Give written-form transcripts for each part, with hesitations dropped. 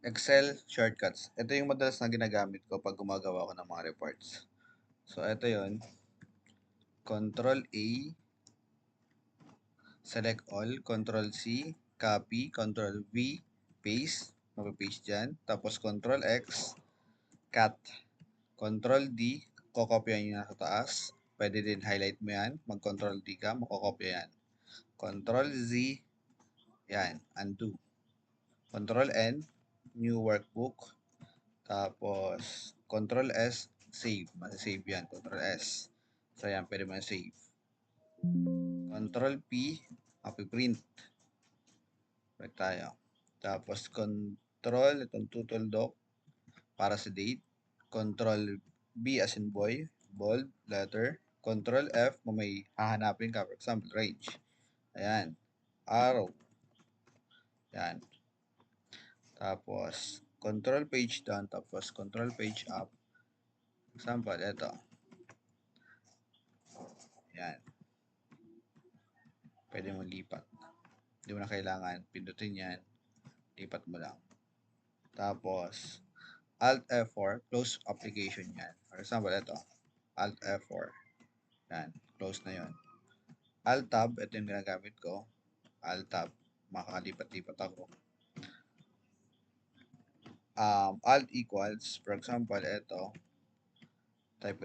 Excel shortcuts. Ito yung madalas na ginagamit ko pag gumagawa ko ng mga reports. So, ito yon. Control A, select all, Control C, copy, Control V, paste, mapapaste dyan. Tapos Control X, cut. Control D, kokopya nyo na sa taas. Pwede din highlight mo yan. Mag-Control D ka, makokopya yan. Control Z, yan, undo. Control N, new workbook. Tapos, Control S, save. Masasave yan. Control S. So, yan, pwede mo save. Control P, print. Balik tayo. Tapos, Control, itong total doc, para sa date. Control B as in boy, bold, letter. Control F, kung may hahanapin ka. For example, range. Ayan. Arrow. Yan. Tapos, control page down. Tapos, control page up. Example, ito. Yan. Pwede mo lipat. Hindi mo na kailangan. Pindutin yan. Lipat mo lang. Tapos, Alt F4, close application yan. For example, ito. Alt F4. Yan. Close na yon. Alt Tab, ito yung ginagamit ko. Alt Tab. Makakalipat-lipat ako. Alt equals, for example, ito. Type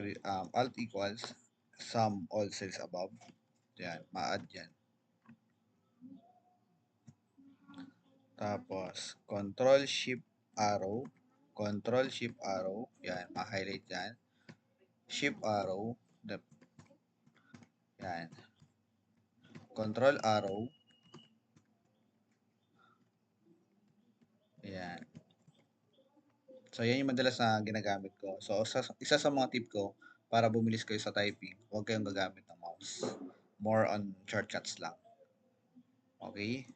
Alt equals, sum all cells above. Yan. Ma-add yan. Tapos, Control Shift Arrow. Control Shift Arrow. Yan. Ma-highlight yan. Shift Arrow. Yan. Control Arrow. Yan. So, yan yung madalas na ginagamit ko. So, isa sa mga tip ko para bumilis kayo sa typing, huwag kayong gagamit ng mouse. More on shortcuts lang. Okay?